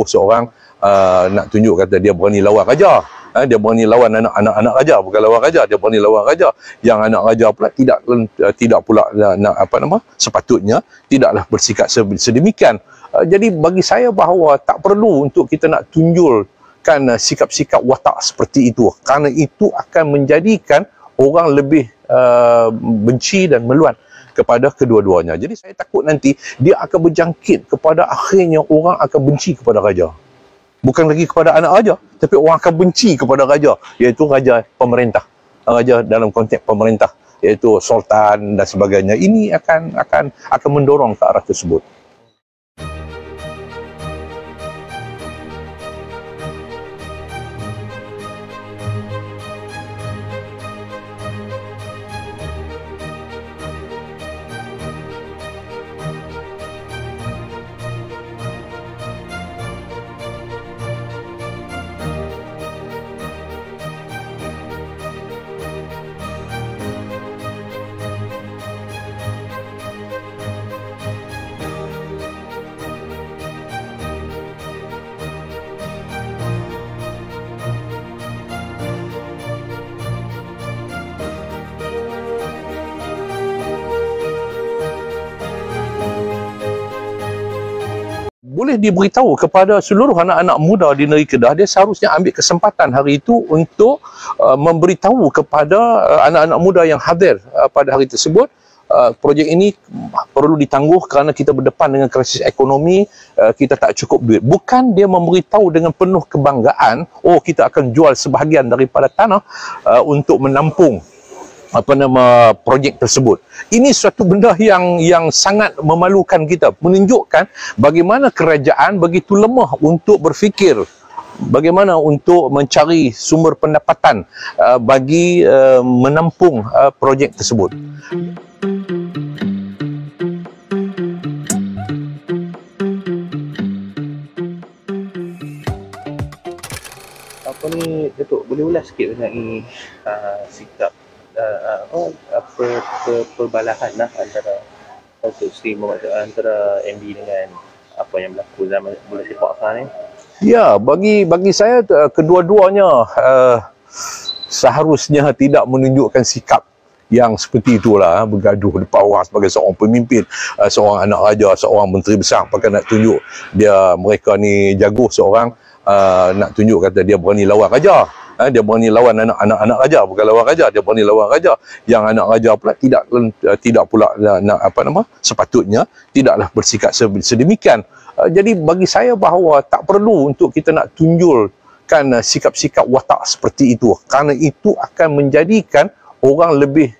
jago seorang nak tunjuk kata dia berani lawan raja. Dia berani lawan anak-anak raja, bukan lawan raja, dia berani lawan raja. Yang anak raja pula tidak pula sepatutnya tidaklah bersikap sedemikian. Jadi bagi saya bahawa tak perlu untuk kita nak tunjulkan sikap-sikap watak seperti itu, kerana itu akan menjadikan orang lebih benci dan meluat kepada kedua-duanya. Jadi saya takut nanti dia akan berjangkit kepada akhirnya orang akan benci kepada raja. Bukan lagi kepada anak raja, tapi orang akan benci kepada raja, iaitu raja pemerintah, raja dalam konteks pemerintah, iaitu sultan dan sebagainya. Ini akan mendorong ke arah tersebut. Boleh diberitahu kepada seluruh anak-anak muda di negeri Kedah, dia seharusnya ambil kesempatan hari itu untuk memberitahu kepada anak-anak muda yang hadir pada hari tersebut, projek ini perlu ditangguh kerana kita berdepan dengan krisis ekonomi, kita tak cukup duit. Bukan dia memberitahu dengan penuh kebanggaan, oh kita akan jual sebahagian daripada tanah untuk menampung projek tersebut. Ini suatu benda yang sangat memalukan kita, menunjukkan bagaimana kerajaan begitu lemah untuk berfikir bagaimana untuk mencari sumber pendapatan bagi menampung projek tersebut. Apa ni Datuk, boleh ulas sikit mengenai sikap perbalahan antara Datuk Seri antara MB dengan apa yang berlaku zaman bola sepak sekarang ni? Ya, bagi saya kedua-duanya seharusnya tidak menunjukkan sikap yang seperti itulah, bergaduh di bawah sebagai seorang pemimpin, seorang anak raja, seorang menteri besar, pakai nak tunjuk mereka ni jago seorang, nak tunjuk kata dia berani lawan raja. Dia berani lawan anak-anak raja, bukan lawan raja, dia berani lawan raja. Yang anak raja pula tidak pula sepatutnya tidaklah bersikap sedemikian. Jadi bagi saya bahawa tak perlu untuk kita nak tunjulkan sikap-sikap watak seperti itu, kerana itu akan menjadikan orang lebih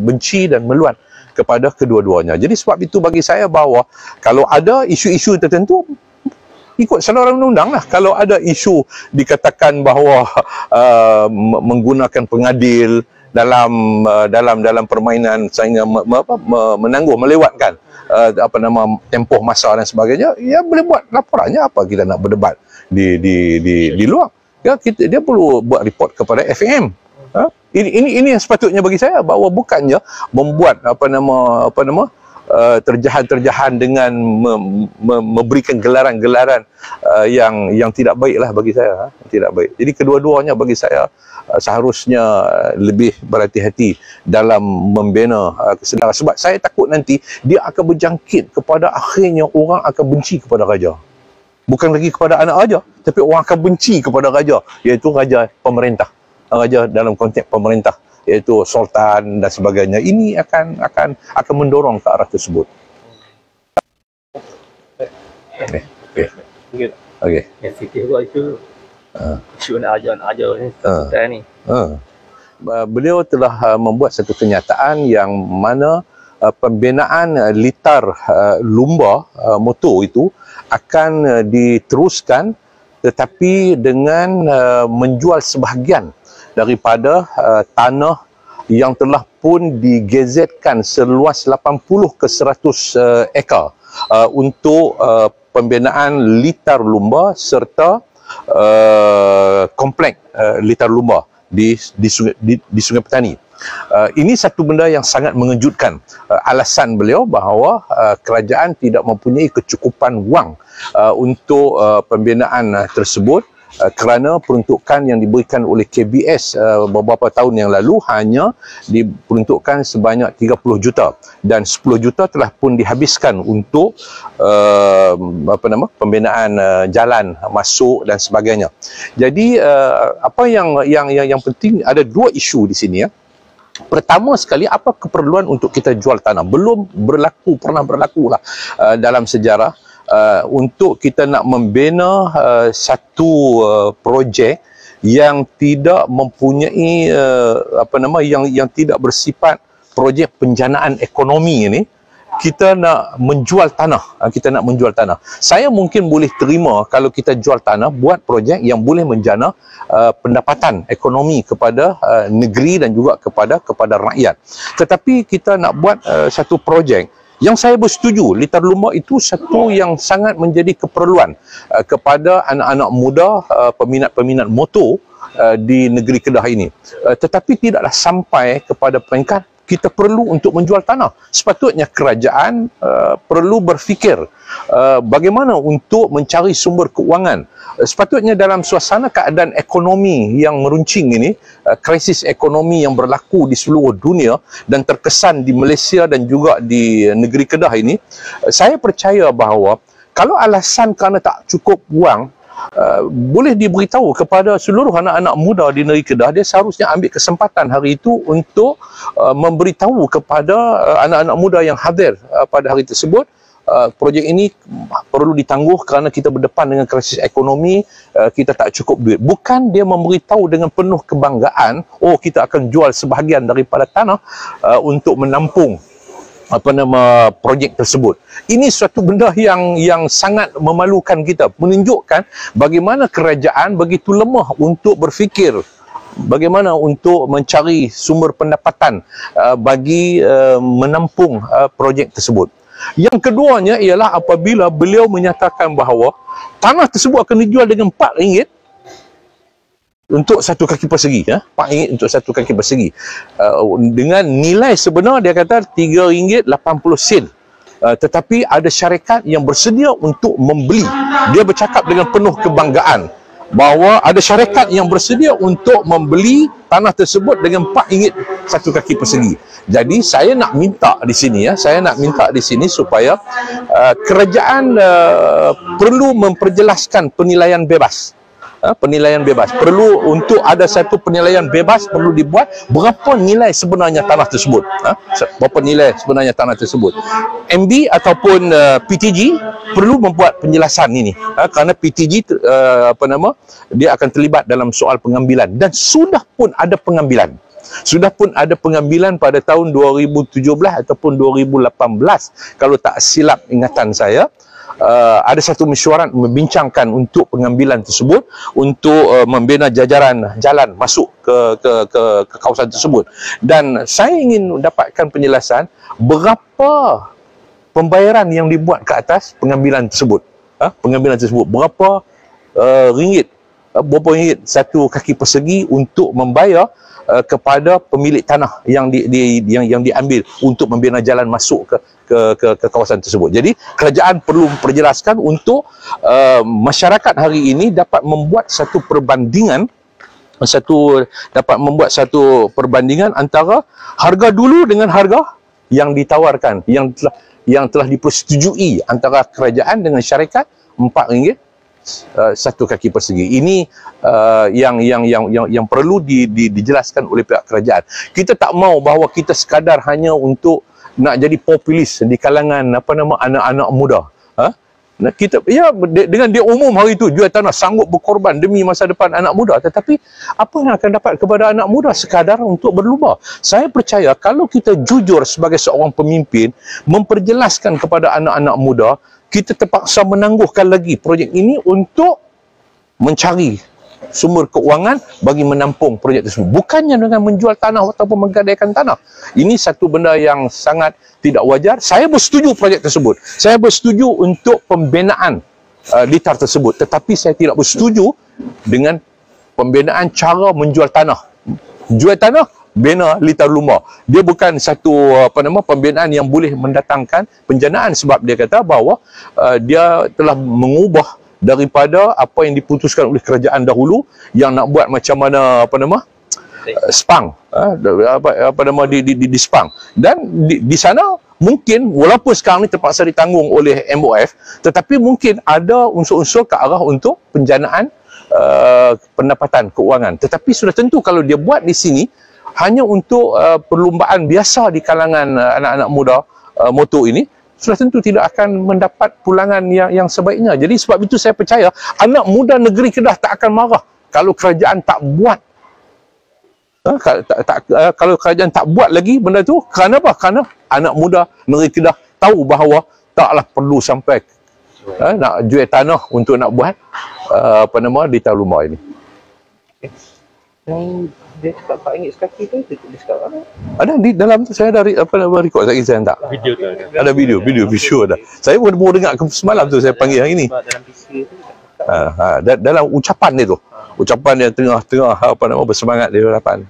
benci dan meluat kepada kedua-duanya. Jadi sebab itu bagi saya bahawa kalau ada isu-isu tertentu, ikut saluran undang-undang lah. Kalau ada isu dikatakan bahawa menggunakan pengadil dalam permainan sehingga menangguh, melewatkan tempoh masa dan sebagainya, ya boleh buat laporannya. Apa kita nak berdebat di luar? Ya, dia perlu buat report kepada FAM. Ini yang sepatutnya bagi saya, bahawa bukannya membuat terjahan-terjahan dengan memberikan gelaran-gelaran yang tidak baik lah bagi saya, tidak baik. Jadi kedua-duanya bagi saya seharusnya lebih berhati-hati dalam membina kesedaran, sebab saya takut nanti dia akan berjangkit kepada akhirnya orang akan benci kepada raja. Bukan lagi kepada anak raja, tapi orang akan benci kepada raja, iaitu raja pemerintah, raja dalam konteks pemerintah, iaitu sultan dan sebagainya. Ini akan mendorong ke arah tersebut. Okey. Yang sikit juga isu nak ajar ni. Beliau telah membuat satu kenyataan yang mana pembinaan litar lumba motor itu akan diteruskan, tetapi dengan menjual sebahagian daripada tanah yang telah pun digazetkan seluas 80 ke 100 ekar untuk pembinaan litar lumba serta kompleks litar lumba di Sungai Petani. Ini satu benda yang sangat mengejutkan. Alasan beliau bahawa kerajaan tidak mempunyai kecukupan wang untuk pembinaan tersebut. Kerana peruntukan yang diberikan oleh KBS beberapa tahun yang lalu hanya diperuntukkan sebanyak 30 juta dan 10 juta telah pun dihabiskan untuk pembinaan jalan masuk dan sebagainya. Jadi apa yang penting, ada dua isu di sini ya. Pertama sekali, apa keperluan untuk kita jual tanah? Pernah berlaku lah dalam sejarah. Untuk kita nak membina satu projek yang tidak mempunyai yang tidak bersifat projek penjanaan ekonomi ini, kita nak menjual tanah. Saya mungkin boleh terima kalau kita jual tanah, buat projek yang boleh menjana pendapatan ekonomi kepada negeri dan juga kepada rakyat. Tetapi kita nak buat satu projek yang saya bersetuju, litar lumba itu satu yang sangat menjadi keperluan kepada anak-anak muda, peminat-peminat motor di negeri Kedah ini. Tetapi tidaklah sampai kepada peringkat kita perlu untuk menjual tanah. Sepatutnya kerajaan perlu berfikir bagaimana untuk mencari sumber keuangan. Sepatutnya dalam suasana keadaan ekonomi yang meruncing ini, krisis ekonomi yang berlaku di seluruh dunia dan terkesan di Malaysia dan juga di negeri Kedah ini, saya percaya bahawa kalau alasan kerana tak cukup wang, boleh diberitahu kepada seluruh anak-anak muda di negeri Kedah, dia seharusnya ambil kesempatan hari itu untuk memberitahu kepada anak-anak muda yang hadir pada hari tersebut, projek ini perlu ditangguh kerana kita berdepan dengan krisis ekonomi, kita tak cukup duit. Bukan dia memberitahu dengan penuh kebanggaan, oh kita akan jual sebahagian daripada tanah untuk menampung projek tersebut. Ini suatu benda yang sangat memalukan kita, menunjukkan bagaimana kerajaan begitu lemah untuk berfikir bagaimana untuk mencari sumber pendapatan bagi menampung projek tersebut. Yang keduanya ialah apabila beliau menyatakan bahawa tanah tersebut akan dijual dengan RM4 untuk satu kaki persegi, RM4 untuk satu kaki persegi, dengan nilai sebenar dia kata RM3.80. Tetapi ada syarikat yang bersedia untuk membeli. Dia bercakap dengan penuh kebanggaan bahawa ada syarikat yang bersedia untuk membeli tanah tersebut dengan RM4 satu kaki persegi. Jadi saya nak minta di sini supaya kerajaan perlu memperjelaskan penilaian bebas. Perlu untuk ada satu penilaian bebas perlu dibuat, berapa nilai sebenarnya tanah tersebut, MB ataupun PTG perlu membuat penjelasan ini, kerana PTG dia akan terlibat dalam soal pengambilan, dan sudah pun ada pengambilan pada tahun 2017 ataupun 2018 kalau tak silap ingatan saya. Ada satu mesyuarat membincangkan untuk pengambilan tersebut untuk membina jajaran jalan masuk ke kawasan tersebut, dan saya ingin dapatkan penjelasan berapa pembayaran yang dibuat ke atas pengambilan tersebut, berapa ringgit satu kaki persegi untuk membayar kepada pemilik tanah yang diambil untuk membina jalan masuk ke kawasan tersebut. Jadi kerajaan perlu memperjelaskan untuk masyarakat hari ini dapat membuat satu perbandingan antara harga dulu dengan harga yang ditawarkan, yang telah dipersetujui antara kerajaan dengan syarikat, RM4 satu kaki persegi. Ini yang perlu dijelaskan oleh pihak kerajaan. Kita tak mau bahawa kita sekadar hanya untuk nak jadi populis di kalangan anak-anak muda. Dengan dia umum hari itu jual tanah, sanggup berkorban demi masa depan anak muda, tetapi apa yang akan dapat kepada anak muda sekadar untuk berlumba. Saya percaya kalau kita jujur sebagai seorang pemimpin memperjelaskan kepada anak-anak muda, kita terpaksa menangguhkan lagi projek ini untuk mencari sumber keuangan bagi menampung projek tersebut, bukannya dengan menjual tanah ataupun menggadaikan tanah. Ini satu benda yang sangat tidak wajar. Saya bersetuju projek tersebut, saya bersetuju untuk pembinaan litar tersebut, tetapi saya tidak bersetuju dengan pembinaan cara menjual tanah. Jual tanah bina Litar Lumah. Dia bukan satu pembinaan yang boleh mendatangkan penjanaan, sebab dia kata bahawa dia telah mengubah daripada apa yang diputuskan oleh kerajaan dahulu yang nak buat macam mana spang di spang, dan di sana mungkin walaupun sekarang ni terpaksa ditanggung oleh MOF, tetapi mungkin ada unsur-unsur ke arah untuk penjanaan pendapatan keuangan. Tetapi sudah tentu kalau dia buat di sini hanya untuk perlumbaan biasa di kalangan anak-anak muda motor ini, sudah tentu tidak akan mendapat pulangan yang sebaiknya. Jadi sebab itu saya percaya anak muda negeri Kedah tak akan marah kalau kerajaan tak buat. Kalau kerajaan tak buat lagi benda tu. Kerana apa? Kerana anak muda negeri Kedah tahu bahawa taklah perlu sampai nak jual tanah untuk nak buat Litar Lumah ini. Yang dia cakap RM4 sekaki tu, dia cakap apa? Ada di dalam tu, saya ada record, saya hantar. Video tu ada video ada. Saya pun baru dengar semalam tu, saya panggil hari ni. Dalam PC tu dalam ucapan dia tu. Ucapan yang tengah bersemangat di hadapan.